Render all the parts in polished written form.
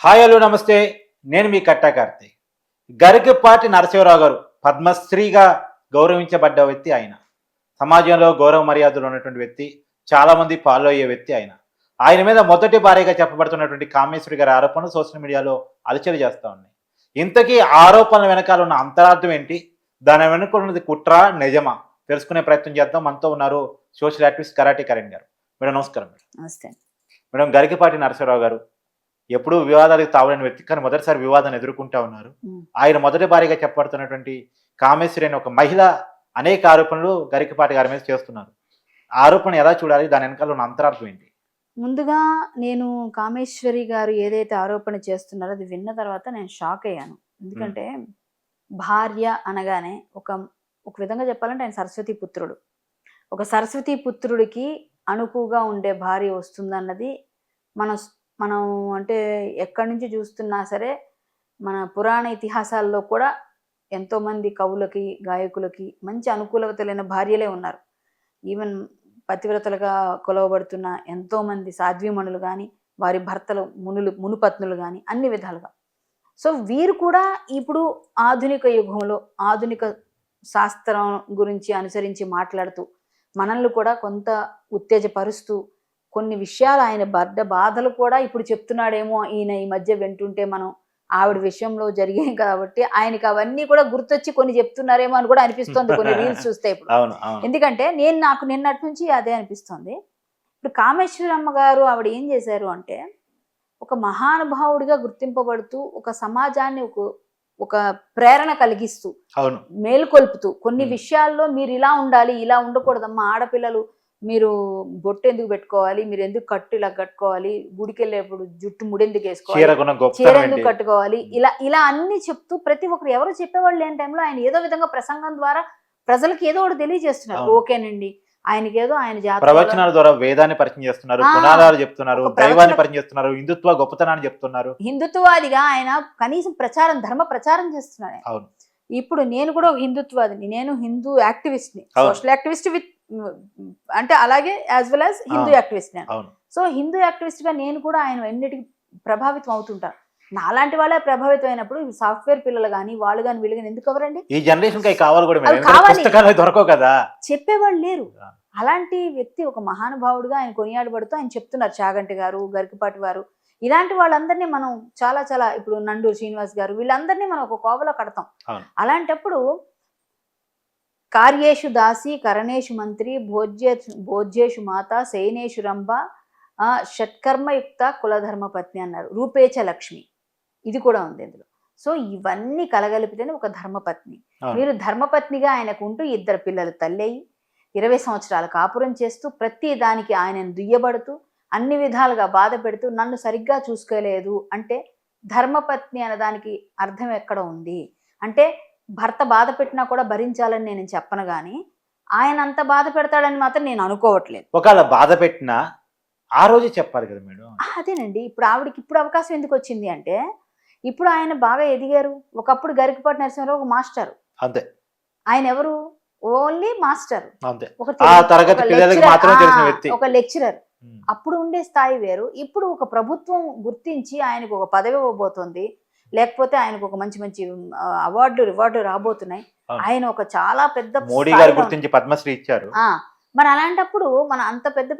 Hi hello నమస్తే. నేను మీ కట్టా కార్తీక్. గరికపాటి నరసింహరావు గారు పద్మశ్రీగా గౌరవించబడ్డ వ్యక్తి ఆయన. సమాజంలో గౌరవ మర్యాదలు ఉన్నటువంటి వ్యక్తి. చాలామంది ఫాలో అయ్యే వ్యక్తి ఆయన. ఆయన మీద మొదటి భార్యగా చెప్పబడుతున్నటువంటి కామేశ్వరి గారి ఆరోపణలు సోషల్ మీడియాలో అలచడి చేస్తూ ఉన్నాయి. ఇంతకీ ఆరోపణల వెనకాల ఉన్న అంతరార్థం ఏంటి? దాని వెనుక ఉన్నది కుట్ర నిజమా? తెలుసుకునే ప్రయత్నం చేద్దాం. మనతో ఉన్నారు సోషల్ యాక్టివిస్ట్ కరాటే కరణ్ గారు. మేడం నమస్కారం. నమస్తే. మేడం, గరికపాటి నరసింహరావు గారు ఎప్పుడూ వివాదాలకు తావలేని వ్యక్తి, కానీ మొదటిసారి వివాదాన్ని ఎదుర్కొంటా ఉన్నారు. ఆయన మొదటి భార్యగా చెప్పబడుతున్నటువంటి కామేశ్వరి అనే ఒక మహిళ అనేక ఆరోపణలు గరికపాటి గారి మీద చేస్తున్నారు. ఆ ఆరోపణ ఎలా చూడాలి? దాని వెనకాల ఉన్న అంతరార్థం ఏంటి? ముందుగా నేను కామేశ్వరి గారు ఏదైతే ఆరోపణ చేస్తున్నారో అది విన్న తర్వాత నేను షాక్ అయ్యాను. ఎందుకంటే భార్య అనగానే ఒక ఒక విధంగా చెప్పాలంటే ఆయన సరస్వతి పుత్రుడు. ఒక సరస్వతి పుత్రుడికి అనుకువగా ఉండే భార్య వస్తుందన్నది మనం అంటే ఎక్కడి నుంచి చూస్తున్నా సరే మన పురాణ ఇతిహాసాల్లో కూడా ఎంతోమంది కవులకి గాయకులకి మంచి అనుకూలత లేని భార్యలే ఉన్నారు. ఈవెన్ పతివ్రతలుగా కొలవబడుతున్న ఎంతోమంది సాధ్వీమణులు కానీ వారి భర్తలు మునుపత్నులు కానీ అన్ని విధాలుగా. సో వీరు కూడా ఇప్పుడు ఆధునిక యుగంలో ఆధునిక శాస్త్రం గురించి అనుసరించి మాట్లాడుతూ మనల్ని కూడా కొంత ఉత్తేజపరుస్తూ కొన్ని విషయాలు ఆయన బాధలు కూడా ఇప్పుడు చెప్తున్నాడేమో ఈయన ఈ మధ్య వింటుంటే మనం ఆవిడ విషయంలో జరిగాయి కాబట్టి ఆయనకి అవన్నీ కూడా గుర్తొచ్చి కొన్ని చెప్తున్నారేమో అని కూడా అనిపిస్తుంది కొన్ని రీల్స్ చూస్తే ఇప్పుడు. ఎందుకంటే నాకు నిన్నటి నుంచి అదే అనిపిస్తుంది. ఇప్పుడు కామేశ్వరమ్మ గారు ఆవిడ ఏం చేశారు అంటే ఒక మహానుభావుడిగా గుర్తింపబడుతూ ఒక సమాజాన్ని ఒక ప్రేరణ కలిగిస్తూ మేలుకొల్పుతూ కొన్ని విషయాల్లో మీరు ఇలా ఉండాలి, ఇలా ఉండకూడదమ్మా, ఆడపిల్లలు మీరు బొట్టు ఎందుకు పెట్టుకోవాలి, మీరు ఎందుకు ఇలా కట్టుకోవాలి, గుడికి వెళ్ళేప్పుడు జుట్టు ముడెందుకు వేసుకోవాలి, చీర ఎందుకు కట్టుకోవాలి, ఇలా అన్ని చెప్తూ ప్రతి ఒక్కరు ఎవరు చెప్పేవాళ్ళు లేని టైంలో ఆయన ఏదో విధంగా ప్రసంగం ద్వారా ప్రజలకు ఏదో ఒకటి తెలియజేస్తున్నారు. ఓకేనండి, ఆయనకేదో ఆయన ప్రవచనాల ద్వారా వేదాన్ని పరిచయం చేస్తున్నారు, పునాదాలు చెప్తున్నారు, దైవాన్ని పరిచయం చేస్తున్నారు, హిందుత్వ గొప్పతనాన్ని చెప్తున్నారు. హిందుత్వవాదిగా ఆయన కనీసం ధర్మ ప్రచారం చేస్తున్నారు. ఇప్పుడు నేను కూడా ఒక హిందుత్వాదిని, నేను హిందూ యాక్టివిస్ట్ ని, సోషల్ యాక్టివిస్ట్ విత్ అంటే అలాగే as well as Hindu activist నేను. సో హిందూ యాక్టివిస్ట్ గా నేను కూడా ఆయన ఎన్నిటికి ప్రభావితం అవుతుంటాను. నాలాంటి వాళ్ళే ప్రభావితం అయినప్పుడు సాఫ్ట్వేర్ పిల్లలు కానీ వాళ్ళు కానీ వీళ్ళు కానీ ఎందుకు ఎవరండి ఈ జనరేషన్ కావాలి, దొరకవు కదా, చెప్పేవాళ్ళు లేరు. అలాంటి వ్యక్తి ఒక మహానుభావుడుగా ఆయన కొనియాడబడుతూ ఆయన చెప్తున్నారు. చాగంటి గారు, గరికపాటి వారు, ఇలాంటి వాళ్ళందరినీ మనం చాలా చాలా ఇప్పుడు నండూరు శ్రీనివాస్ గారు, వీళ్ళందరినీ మనం ఒక కోవలో కడతాం. అలాంటప్పుడు కార్యేషు దాసి కరణేషు మంత్రి భోజ్యేషు మాత శయనేషు రంభ షట్కర్మయుక్త కులధర్మ పత్ని అన్నారు. రూపేచ లక్ష్మి ఇది కూడా ఉంది ఇందులో. సో ఇవన్నీ కలగలిపితేనే ఒక ధర్మపత్ని. మీరు ధర్మపత్నిగా ఆయనకు ఉంటూ 2 పిల్లలు తల్లయి 20 సంవత్సరాల కాపురం చేస్తూ ప్రతి దానికి ఆయనను దుయ్యబడుతూ అన్ని విధాలుగా బాధ పెడుతూ నన్ను సరిగ్గా చూసుకోలేదు అంటే ధర్మపత్ని అన్నదానికి అర్థం ఎక్కడ ఉంది అంటే భర్త బాధ పెట్టినా కూడా భరించాలని నేను చెప్పను కానీ ఆయన అంత బాధ పెడతాడని మాత్రం నేను అనుకోవట్లేదు. ఒకవేళ బాధ పెట్టినా ఆ రోజే చెప్పాలి కదా మేడం. అదేనండి, ఇప్పుడు ఆవిడకి ఇప్పుడు అవకాశం ఎందుకు వచ్చింది అంటే ఇప్పుడు ఆయన బాగా ఎదిగారు. ఒకప్పుడు గరికపాటి నరసింహరావు ఒక మాస్టర్, అంతే. ఆయన ఎవరు? ఓన్లీ మాస్టర్, ఒక లెక్చరర్. అప్పుడు ఉండే స్థాయి వేరు. ఇప్పుడు ఒక ప్రభుత్వం గుర్తించి ఆయనకు ఒక పదవి ఇవ్వబోతోంది, లేకపోతే ఆయనకు ఒక మంచి మంచి రివార్డు రాబోతున్నాయి. ఆయన ఒక చాలా పెద్ద మోడీ గారు గుర్తించి పద్మశ్రీ ఇచ్చారు. మరి అలాంటప్పుడు మన అంత పెద్ద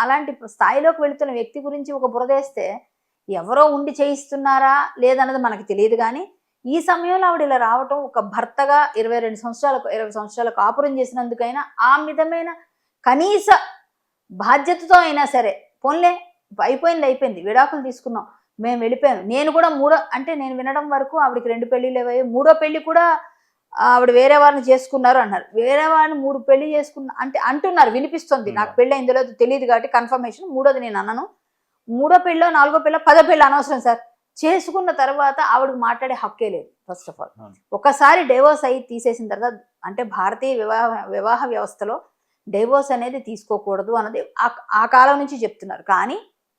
అలాంటి స్థాయిలోకి వెళుతున్న వ్యక్తి గురించి ఒక బురదేస్తే ఎవరో ఉండి చేయిస్తున్నారా లేదన్నది మనకు తెలియదు. కానీ ఈ సమయంలో ఆవిడ ఇలా రావటం, ఒక భర్తగా 20 సంవత్సరాల కాపురం చేసినందుకైనా ఆ విధమైన కనీస బాధ్యతతో అయినా సరే పోన్లే అయిపోయింది, విడాకులు తీసుకున్నాం, మేము వెళ్ళిపోయాను. నేను కూడా నేను వినడం వరకు ఆవిడకి 2 పెళ్లిళ్ళు అయ్యాయి. 3వ పెళ్లి కూడా ఆవిడ వేరే వారిని చేసుకున్నారు అన్నారు. వేరే వారిని 3 పెళ్లి చేసుకున్న అంటున్నారు, వినిపిస్తుంది. నాకు పెళ్ళి అయిందో లేదో తెలియదు కాబట్టి కన్ఫర్మేషన్. 3వది నేను అన్నాను. 3వ పెళ్ళో 4వ పెళ్ళో 10వ పెళ్ళి అనవసరం సార్. చేసుకున్న తర్వాత ఆవిడకు మాట్లాడే హక్కే లేదు. ఫస్ట్ ఆఫ్ ఆల్ ఒకసారి డైవోర్స్ అయ్యి తీసేసిన తర్వాత అంటే భారతీయ వివాహ వ్యవస్థలో డైవోర్స్ అనేది తీసుకోకూడదు అన్నది ఆ కాలం నుంచి చెప్తున్నారు. కానీ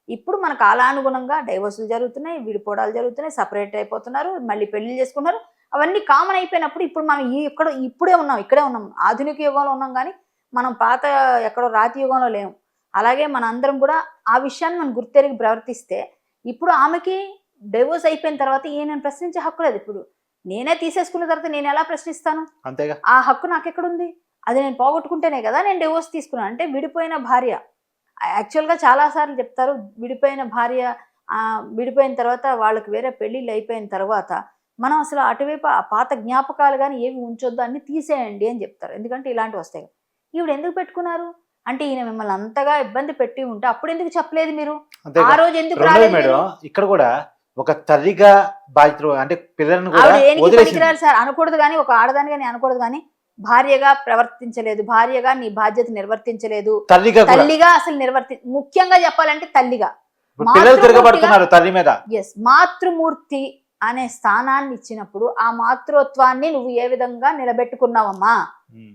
ఇప్పుడు మన కాలానుగుణంగా డైవోర్సులు జరుగుతున్నాయి, విడిపోవడాలు జరుగుతున్నాయి, సపరేట్ అయిపోతున్నారు, మళ్ళీ పెళ్లి చేసుకున్నారు. అవన్నీ కామన్ అయిపోయినప్పుడు ఇప్పుడు మనం ఇక్కడే ఉన్నాం, ఆధునిక యుగంలో ఉన్నాం. కానీ మనం పాత ఎక్కడో రాతి యుగంలో లేము. అలాగే మన అందరం కూడా ఆ విషయాన్ని మనం గుర్తెరిగి ప్రవర్తిస్తే ఇప్పుడు ఆమెకి డివోర్స్ అయిపోయిన తర్వాత ఈయన ప్రశ్నించే హక్కు లేదు. ఇప్పుడు నేనే తీసేసుకున్న తర్వాత నేను ఎలా ప్రశ్నిస్తాను? అంతేగా. ఆ హక్కు నాకెక్కడుంది? అది నేను పోగొట్టుకుంటేనే కదా నేను డివోర్స్ తీసుకున్నాను. అంటే విడిపోయిన భార్య యాక్చువల్గా చాలాసార్లు చెప్తారు, విడిపోయిన భార్య విడిపోయిన తర్వాత వాళ్ళకి వేరే పెళ్ళిళ్ళు అయిపోయిన తర్వాత మనం అసలు అటువైపు ఆ పాత జ్ఞాపకాలు కానీ ఏవి ఉంచొద్దు, అన్ని తీసేయండి అని చెప్తారు. ఎందుకంటే ఇలాంటివి వస్తాయి. ఈవిడ ఎందుకు పెట్టుకున్నారు అంటే ఈయన మిమ్మల్ని అంతగా ఇబ్బంది పెట్టి ఉంటే అప్పుడు ఎందుకు చెప్పలేదు మీరు? ఆ రోజు ఎందుకు రాలేదు మేడం? ఇక్కడ కూడా ఒక తల్లిగా బాధ్యత అంటే పిల్లలను ఆవిడ దేనికి పనికిరారు సార్ అనకూడదు, కానీ ఒక ఆడదాని కానీ అనకూడదు, కానీ భార్యగా ప్రవర్తించలేదు, భార్యగా నీ బాధ్యత నిర్వర్తించలేదు, తల్లిగా అసలు ముఖ్యంగా చెప్పాలంటే తల్లిగా తల్లి మీద మాతృమూర్తి అనే స్థానాన్ని ఇచ్చినప్పుడు ఆ మాతృత్వాన్ని నువ్వు ఏ విధంగా నిలబెట్టుకున్నావమ్మా?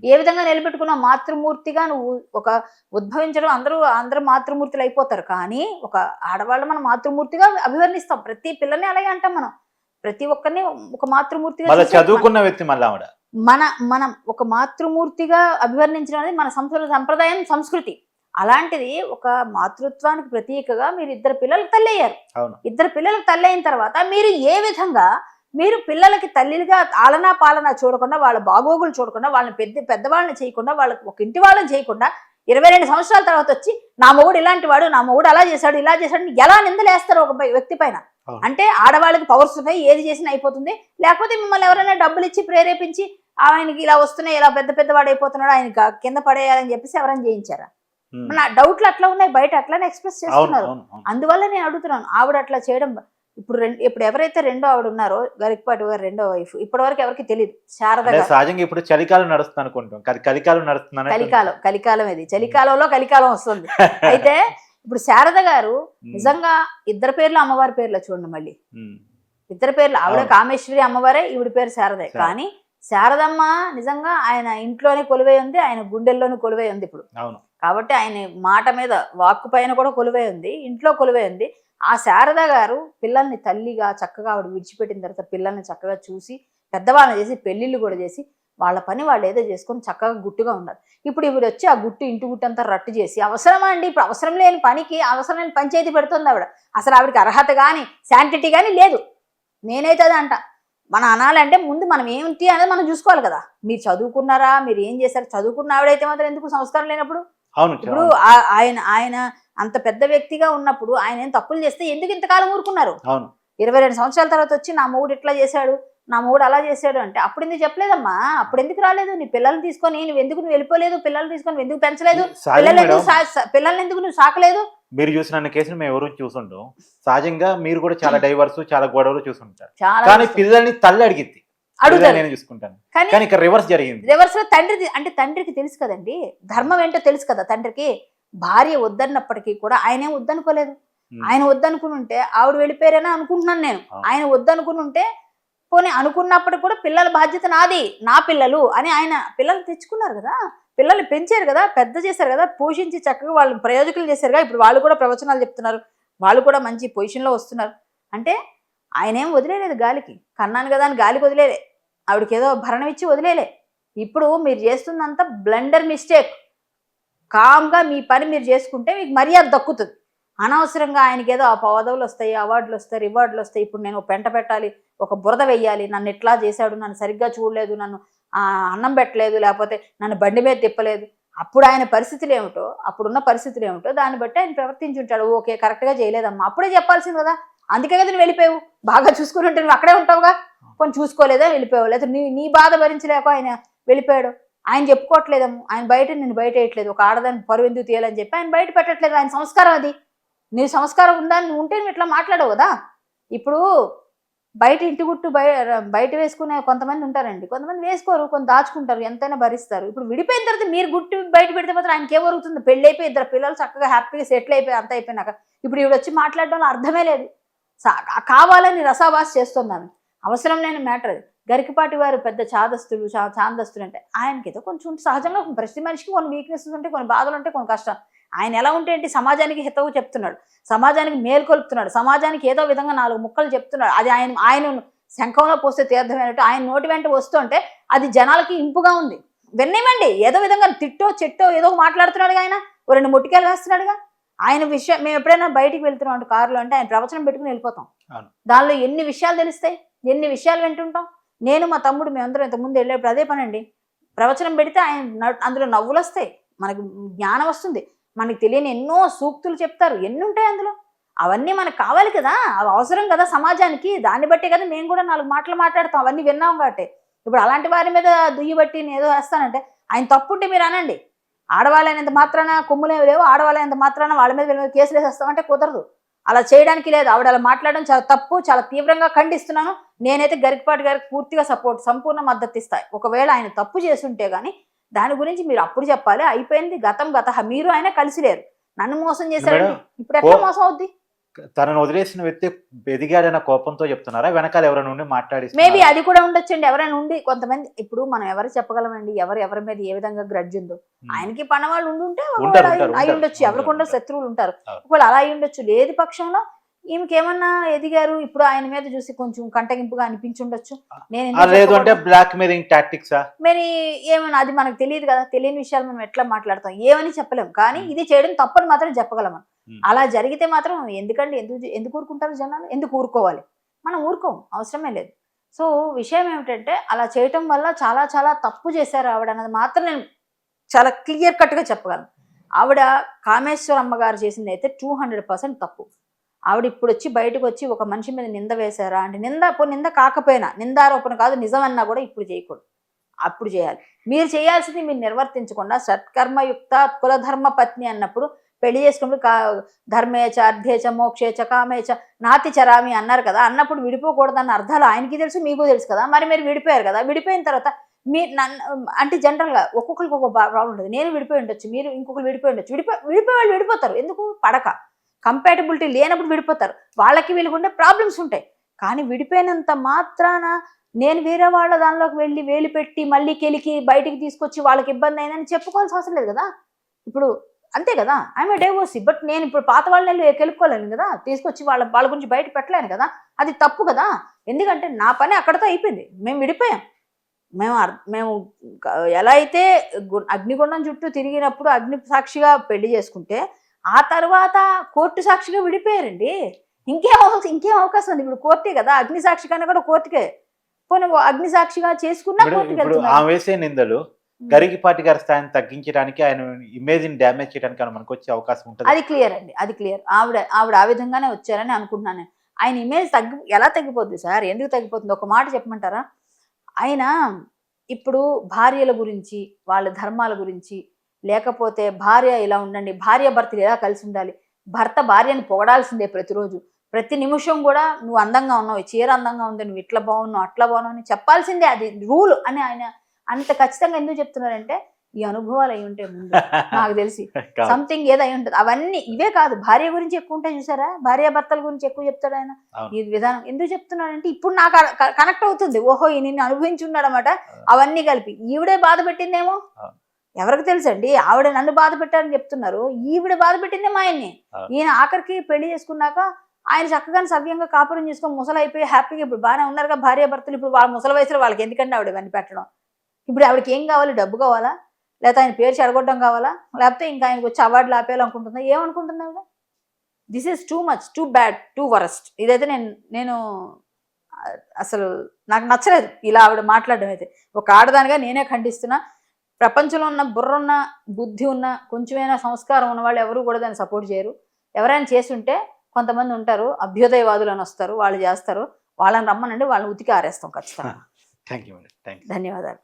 ఏ విధంగా నిలబెట్టుకున్నావు? మాతృమూర్తిగా నువ్వు ఒక ఉద్భవించడం, అందరూ మాతృమూర్తులు అయిపోతారు, కానీ ఒక ఆడవాళ్ళు మనం మాతృమూర్తిగా అభివర్ణిస్తాం. ప్రతి పిల్లని అలాగే అంటాం మనం. ప్రతి ఒక్కరిని ఒక మాతృమూర్తిగా చదువుకున్న వ్యక్తి మనం ఒక మాతృమూర్తిగా అభివర్ణించడం అనేది మన సంప్రదాయం, సంస్కృతి. అలాంటిది ఒక మాతృత్వానికి ప్రతీకగా మీరు ఇద్దరు పిల్లలకు తల్లి అయ్యారు. ఇద్దరు పిల్లలకు తల్లి అయిన తర్వాత మీరు ఏ విధంగా మీరు పిల్లలకి తల్లిగా ఆలనా పాలన చూడకుండా, వాళ్ళ బాగోగులు చూడకుండా, వాళ్ళని పెద్దవాళ్ళని చేయకుండా, వాళ్ళకి ఒక ఇంటి వాళ్ళని చేయకుండా 22 సంవత్సరాల తర్వాత వచ్చి నా మొగుడు ఇలాంటి వాడు, నా మొగుడు అలా చేశాడు, ఇలా చేశాడు ఎలా నిందలేస్తారు ఒక వ్యక్తి పైన? అంటే ఆడవాళ్ళకి పవర్స్ ఉన్నాయి, ఏది చేసినా అయిపోతుంది. లేకపోతే మిమ్మల్ని ఎవరైనా డబ్బులు ఇచ్చి ప్రేరేపించి ఆయనకి ఇలా వస్తున్నాయి, ఇలా పెద్దవాడు అయిపోతున్నాడు, ఆయన కింద పడేయాలని చెప్పేసి ఎవరైనా చేయించారా? నా డౌట్లు అట్లా ఉన్నాయి, బయట అట్లానే ఎక్స్ప్రెస్ చేస్తున్నారు. అందువల్ల నేను అడుగుతున్నాను, ఆవిడ అట్లా చేయడం ఇప్పుడు ఎవరైతే రెండో ఆవిడ ఉన్నారో గరికపాటి గారు రెండో వైఫ్, ఇప్పటి వరకు ఎవరికి తెలియదు. శారద సహజంగా ఇప్పుడు చలికాలం నడుస్తుంది అనుకుంటాం, కలికాలం ఇది, చలికాలంలో కలికాలం వస్తుంది. అయితే ఇప్పుడు శారద గారు నిజంగా ఇద్దరు పేర్లు అమ్మవారి పేర్లో చూడండి, మళ్ళీ ఇద్దరు పేర్లు, ఆవిడ కామేశ్వరి అమ్మవారే, ఈవిడ పేరు శారదే. కానీ శారదమ్మ నిజంగా ఆయన ఇంట్లోనే కొలువై ఉంది, ఆయన గుండెల్లోనే కొలువై ఉంది ఇప్పుడు. కాబట్టి ఆయన మాట మీద వాక్కు పైన కూడా కొలువై ఉంది, ఇంట్లో కొలువై ఉంది. ఆ శారద గారు పిల్లల్ని తల్లిగా చక్కగా ఆవిడ విడిచిపెట్టిన తర్వాత పిల్లల్ని చక్కగా చూసి పెద్దవాళ్ళని చేసి పెళ్లిళ్ళు కూడా చేసి వాళ్ళ పని వాళ్ళు ఏదో చేసుకొని చక్కగా గుట్టుగా ఉన్నారు. ఇప్పుడు ఇవి వచ్చి ఆ ఇంటి గుట్టు అంతా రట్టు చేసి అవసరమా అండి? ఇప్పుడు అవసరం లేని పనికి అవసరం లేని పంచాయతీ పెడుతుంది ఆవిడ. అసలు ఆవిడకి అర్హత కానీ శాంటిటీ కానీ లేదు. నేనైతే అది అంట, మన అనాలంటే ముందు మనం ఏంటి అనేది మనం చూసుకోవాలి కదా. మీరు చదువుకున్నారా, మీరు ఏం చేశారు? చదువుకున్న ఆవిడైతే మాత్రం ఎందుకు సంస్కారం లేనప్పుడు? ఇప్పుడు ఆయన అంత పెద్ద వ్యక్తిగా ఉన్నప్పుడు ఆయన ఏం తప్పులు చేస్తే ఎందుకు ఇంతకాలం ఊరుకున్నారు? 22 సంవత్సరాల తర్వాత వచ్చి నా మొగుడు ఇట్లా చేశాడు, నా మొగుడు అలా చేశాడు అంటే అప్పుడు ఎందుకు చెప్పలేదమ్మా? అప్పుడు ఎందుకు రాలేదు? నీ పిల్లల్ని తీసుకొని నువ్వు వెళ్ళిపోలేదు? పిల్లల్ని తీసుకొని ఎందుకు పెంచలేదు? పిల్లల్ని ఎందుకు నువ్వు సాకలేదు? మీరు చూసిన కేసులు మేము ఎవరు చూసుంటాం. సహజంగా మీరు కూడా చాలా డైవర్స్, చాలా గొడవలు చూసుంటారు. కానీ పిల్లల్ని తల్లి అడిగింది, నేను చూసుకుంటాను. కానీ ఇక్కడ రివర్స్ జరిగింది. రివర్స్ లో తండ్రికి తెలుసు కదండి, ధర్మం ఏంటో తెలుసు కదా తండ్రికి. భార్య వద్దన్నప్పటికీ కూడా ఆయనే వద్దనుకోలేదు. ఆయన వద్దనుకుని ఉంటే ఆవిడ వెళ్ళిపోయారని అనుకుంటున్నాను నేను. ఆయన వద్దనుకుని ఉంటే పోనీ అనుకున్నప్పటికి కూడా పిల్లల బాధ్యత నాది, నా పిల్లలు అని ఆయన పిల్లలు తెచ్చుకున్నారు కదా, పిల్లల్ని పెంచారు కదా, పెద్ద చేశారు కదా, పోషించి చక్కగా వాళ్ళు ప్రయోజకులు చేశారు కదా. ఇప్పుడు వాళ్ళు కూడా ప్రవచనాలు చెప్తున్నారు, వాళ్ళు కూడా మంచి పొజిషన్లో వస్తున్నారు. అంటే ఆయన ఏం వదిలేలేదు గాలికి, కన్నాను కదా అని గాలికి వదిలేలే, ఆవిడకి ఏదో భరణం ఇచ్చి వదిలేలే. ఇప్పుడు మీరు చేస్తుందంతా బ్లండర్ మిస్టేక్. కామ్గా మీ పని మీరు చేసుకుంటే మీకు మర్యాద దక్కుతుంది. అనవసరంగా ఆయనకి ఏదో ఆ పదవులు వస్తాయి, అవార్డులు వస్తాయి, రివార్డులు వస్తాయి, ఇప్పుడు నేను పెంట పెట్టాలి, ఒక బురద వెయ్యాలి, నన్ను ఎట్లా చేశాడు, నన్ను సరిగ్గా చూడలేదు, నన్ను అన్నం పెట్టలేదు, లేకపోతే నన్ను బండి మీద తిప్పలేదు, అప్పుడు ఆయన పరిస్థితులు ఏమిటో, అప్పుడున్న పరిస్థితులు ఏమిటో దాన్ని బట్టి ఆయన ప్రవర్తించుంటాడు. ఓకే కరెక్ట్గా చేయలేదమ్మా, అప్పుడే చెప్పాల్సింది కదా. అందుకే కదా నువ్వు వెళ్ళిపోయావు. బాగా చూసుకుని ఉంటే నువ్వు అక్కడే ఉంటావుగా, కొన్ని చూసుకోలేదా వెళ్ళిపోయావు, లేదా నీ బాధ భరించలేక ఆయన వెళ్ళిపోయాడు. ఆయన చెప్పుకోవట్లేదమ్మ, ఆయన నేను బయట వేయట్లేదు, ఒక ఆడదాన్ని పరువు ఎందుకు తీయాలని చెప్పి ఆయన బయట పెట్టట్లేదు. ఆయన సంస్కారం అది. నీ సంస్కారం ఉందా, నువ్వు ఉంటే నువ్వు ఇట్లా మాట్లాడవు కదా. ఇప్పుడు బయట ఇంటి గుట్టు బయట వేసుకునే కొంతమంది ఉంటారండి, కొంతమంది వేసుకోరు, కొంత దాచుకుంటారు, ఎంతైనా భరిస్తారు. ఇప్పుడు విడిపోయిన తర్వాత మీరు గుట్టు బయట పెడితే మాత్రం ఆయనకి ఏమరుగుతుంది? పెళ్ళి అయిపోయి ఇద్దరు పిల్లలు చక్కగా హ్యాపీగా సెటిల్ అయిపోయి అంత అయిపోయినాక ఇప్పుడు ఈవిడ వచ్చి మాట్లాడడంలో అర్థమే లేదు. కావాలని రసాభాస చేస్తుంది ఆమె. అవసరం లేని మ్యాటర్ అది. గరికపాటి వారు పెద్ద చాందస్తులు అంటే ఆయనకి ఏదో కొంచెం సహజంగా ప్రతి మనిషికి కొన్ని వీక్నెసెస్ ఉంటాయి, కొన్ని బాధలు ఉంటాయి, కొన్ని కష్టం. ఆయన ఎలా ఉంటే ఏంటి, సమాజానికి హితవు చెప్తున్నాడు, సమాజానికి మేల్కొల్పుతున్నాడు, సమాజానికి ఏదో విధంగా 4 ముక్కలు చెప్తున్నాడు. అది ఆయన శంఖంలో పోస్తే తీర్థమైనట్టు ఆయన నోటి వెంట వస్తుంటే అది జనాలకి ఇంపుగా ఉంది. విన్నివ్వండి, ఏదో విధంగా తిట్టో చెట్టో ఏదో మాట్లాడుతున్నాడుగా, ఆయన 2 ముట్టికాయలు వేస్తున్నాడుగా. ఆయన విషయం మేము ఎప్పుడైనా బయటికి వెళ్తున్నాం అంటే కారులో అంటే ఆయన ప్రవచనం పెట్టుకుని వెళ్ళిపోతాం. అవును. దానిలో ఎన్ని విషయాలు తెలుస్తాయి, ఎన్ని విషయాలు వింటుంటాం. నేను మా తమ్ముడు మేమందరం ఇంతకుముందు వెళ్ళేప్పుడు అదే పని అండి. ప్రవచనం పెడితే ఆయన అందులో నవ్వులు వస్తాయి, మనకు జ్ఞానం వస్తుంది, మనకి తెలియని ఎన్నో సూక్తులు చెప్తారు, ఎన్ని ఉంటాయి అందులో. అవన్నీ మనకు కావాలి కదా, అవి అవసరం కదా సమాజానికి. దాన్ని బట్టే కదా మేము కూడా 4 మాటలు మాట్లాడతాం, అవన్నీ విన్నాం కాబట్టి. ఇప్పుడు అలాంటి వారి మీద దుయ్యబట్టి నేను ఏదో వేస్తానంటే ఆయన తప్పుంటే మీరు అనండి. ఆడవాళ్ళైనంత మాత్రాన కొమ్ములేవి లేవు, ఆడవాళ్ళైనంత మాత్రాన వాళ్ళ మీద వీళ్ళ మీద కేసులు వేసేస్తామంటే కుదరదు. అలా చేయడానికి లేదు. ఆవిడ అలా మాట్లాడడం చాలా తప్పు, చాలా తీవ్రంగా ఖండిస్తున్నాను. నేనైతే గరికపాటి గారికి పూర్తిగా సంపూర్ణ మద్దతు ఇస్తాను. ఒకవేళ ఆయన తప్పు చేస్తుంటే గానీ దాని గురించి మీరు అప్పుడు చెప్పాలి. అయిపోయింది, గతం గత. మీరు ఆయన కలిసి లేరు, నన్ను మోసం చేశారండి, ఇప్పుడు ఎట్లా మోసం అవుద్ది? తనను వదిలేసిన వ్యక్తి ఎదిగాడన్న కోపంతో చెప్తున్నారా, వెనకాల ఎవరైనా ఉండి మాట్లాడి? మేబీ అది కూడా ఉండొచ్చండి. ఎవరైనా ఉండి కొంతమంది, ఇప్పుడు మనం ఎవరు చెప్పగలమండి ఎవరి మీద ఏ విధంగా గ్రడ్జ్ ఉందో. ఆయనకి పన్నవాళ్ళు ఉండుంటే అయి ఉండొచ్చు, ఎవరికి ఉండరు, శత్రువులు ఉంటారు. ఒకవేళ అలా అయి ఉండొచ్చు. లేని పక్షంలో ఈమెకేమన్నా ఎదిగారు, ఇప్పుడు ఆయన మీద చూసి కొంచెం కంటగింపుగా అనిపించుండొచ్చు. బ్లాక్ మెయిలింగ్ టాక్టిక్సా మరి ఏమన్నా అది మనకు తెలియదు కదా. తెలియని విషయాలు మనం ఎట్లా మాట్లాడతాం, ఏమని చెప్పలేం. కానీ ఇది చేయడం తప్పని మాత్రం చెప్పగలం. అలా జరిగితే మాత్రం ఎందుకండి, ఎందుకు ఊరుకుంటారు జనాలు? ఎందుకు ఊరుకోవాలి? మనం ఊరుకోం, అవసరమే లేదు. సో విషయం ఏమిటంటే అలా చేయటం వల్ల చాలా చాలా తప్పు చేశారు ఆవిడ అన్నది మాత్రం నేను చాలా క్లియర్ కట్గా చెప్పగలను. ఆవిడ కామేశ్వరమ్మ గారు చేసింది అయితే 200% తప్పు. ఆవిడ ఇప్పుడు వచ్చి బయటకు వచ్చి ఒక మనిషి మీద నింద వేశారా అంటే, నింద కాకపోయినా, నిందారోపణ కాదు నిజమన్నా కూడా ఇప్పుడు చేయకూడదు, అప్పుడు చేయాలి. మీరు చేయాల్సింది మీరు నిర్వర్తించకుండా సత్కర్మయుక్త కులధర్మ పత్ని అన్నప్పుడు, పెళ్లి చేసుకున్నప్పుడు ధర్మేచ అర్థేచ మోక్షేచ కామేచ నాతి చరామి అన్నారు కదా. అన్నప్పుడు విడిపోకూడదన్న అర్థాలు ఆయనకి తెలుసు, మీకు తెలుసు కదా. మరి మీరు విడిపోయారు కదా. విడిపోయిన తర్వాత అంటే జనరల్గా ఒక్కొక్కరికి ఒక్కొక్క ప్రాబ్లం ఉంటుంది. నేను విడిపోయి ఉండొచ్చు, మీరు ఇంకొకరు విడిపోయి ఉండొచ్చు. విడిపోయే వాళ్ళు విడిపోతారు, ఎందుకు? పడక కంపాటబిలిటీ లేనప్పుడు విడిపోతారు. వాళ్ళకి వీళ్ళకి ఉండే ప్రాబ్లమ్స్ ఉంటాయి. కానీ విడిపోయినంత మాత్రాన నేను వేరే వాళ్ళ దానిలోకి వెళ్ళి వేలు పెట్టి మళ్ళీ కెలికి బయటికి తీసుకొచ్చి వాళ్ళకి ఇబ్బంది అయిందని చెప్పుకోవాల్సిన అవసరం లేదు కదా. ఇప్పుడు అంతే కదా, ఐఎమ్ ఏ డైవోర్సీ. బట్ నేను ఇప్పుడు పాత వాళ్ళని కెలుక్కోలేను కదా, తీసుకొచ్చి వాళ్ళ గురించి బయట పెట్టలేను కదా. అది తప్పు కదా. ఎందుకంటే నా పని అక్కడతో అయిపోయింది, మేము విడిపోయాం. మేము ఎలా అయితే అగ్నిగుండం చుట్టూ తిరిగినప్పుడు అగ్ని సాక్షిగా పెళ్లి చేసుకుంటే ఆ తర్వాత కోర్టు సాక్షిగా విడిపోయారండి. ఇంకేం అవకాశం ఉంది? ఇప్పుడు కోర్టే కదా, అగ్ని సాక్షి కన్నా కూడా కోర్టుకే. పోనీ అగ్ని సాక్షిగా చేసుకున్నా వేసే నిందలు గరికపాటి గారి స్థాయిని తగ్గించడానికి, ఆయన ఇమేజ్ ని డ్యామేజ్ చేయడానికి మనకు వచ్చే అవకాశం ఉంటుంది. అది క్లియర్ అండి, అది క్లియర్. ఆవిడ ఆ విధంగానే వచ్చారని అనుకుంటున్నాను నేను. ఆయన ఇమేజ్ ఎలా తగ్గిపోద్ది సార్? ఎందుకు తగ్గిపోతుంది? ఒక మాట చెప్పమంటారా? ఆయన ఇప్పుడు భార్యల గురించి, వాళ్ళ ధర్మాల గురించి, లేకపోతే భార్య ఇలా ఉండండి, భార్య భర్తలు ఎలా కలిసి ఉండాలి, భర్త భార్యని పొగడాల్సిందే ప్రతిరోజు, ప్రతి నిమిషం కూడా నువ్వు అందంగా ఉన్నావు, చీర అందంగా ఉంది, నువ్వు ఇట్లా బాగున్నావు అట్లా బాగున్నావు అని చెప్పాల్సిందే, అది రూల్ అని ఆయన అంత ఖచ్చితంగా ఎందుకు చెప్తున్నారంటే ఈ అనుభవాలు అయి ఉంటాయి ముందు నాకు తెలిసి, సంథింగ్ ఏదో అయి ఉంటుంది. అవన్నీ ఇవే కాదు, భార్య గురించి ఎక్కువ ఉంటాయి చూసారా, భార్య భర్తల గురించి ఎక్కువ చెప్తాడు ఆయన. ఈ విధానం ఎందుకు చెప్తున్నాడంటే ఇప్పుడు నాకు కనెక్ట్ అవుతుంది, ఓహో ఈ నిన్ను అనుభవించి ఉన్నాడనమాట. అవన్నీ కలిపి ఈవిడే బాధ పెట్టిందేమో, ఎవరికి తెలుసండి? ఆవిడ నన్ను బాధ పెట్టారని చెప్తున్నారు, ఈవిడ బాధ పెట్టిందే మా ఆయన్ని. ఈయన ఆఖరికి పెళ్లి చేసుకున్నాక ఆయన చక్కగా సవ్యంగా కాపురం చేసుకొని ముసలు అయిపోయి హ్యాపీగా ఇప్పుడు బాగానే ఉన్నారుగా భార్య భర్తలు. ఇప్పుడు వాళ్ళ ముసలి వయసులో వాళ్ళకి ఎందుకంటే ఆవిడ ఇవన్నీ పెట్టడం. ఇప్పుడు ఆవిడకి ఏం కావాలి? డబ్బు కావాలా, లేకపోతే ఆయన పేరు చెడగొట్టడం కావాలా, లేకపోతే ఇంకా ఆయనకు వచ్చి అవార్డులు ఆపేయాలనుకుంటుందా? ఏమనుకుంటుంది ఆవిడ? This is too much, too bad, two worst. ఇదైతే నేను అసలు నాకు నచ్చలేదు ఇలా ఆవిడ మాట్లాడడం. అయితే ఒక ఆడదానిగా నేనే ఖండిస్తున్నా. ప్రపంచంలో ఉన్న బుర్రున్న, బుద్ధి ఉన్న, కొంచెమైనా సంస్కారం ఉన్న వాళ్ళు ఎవరు కూడా దాన్ని సపోర్ట్ చేయరు. ఎవరైనా చేస్తుంటే కొంతమంది ఉంటారు, అభ్యుదయవాదులు అని వస్తారు, వాళ్ళు చేస్తారు. వాళ్ళని రమ్మనండి, వాళ్ళని ఉతికి ఆరేస్తాం ఖచ్చితంగా. Thank you. ధన్యవాదాలు.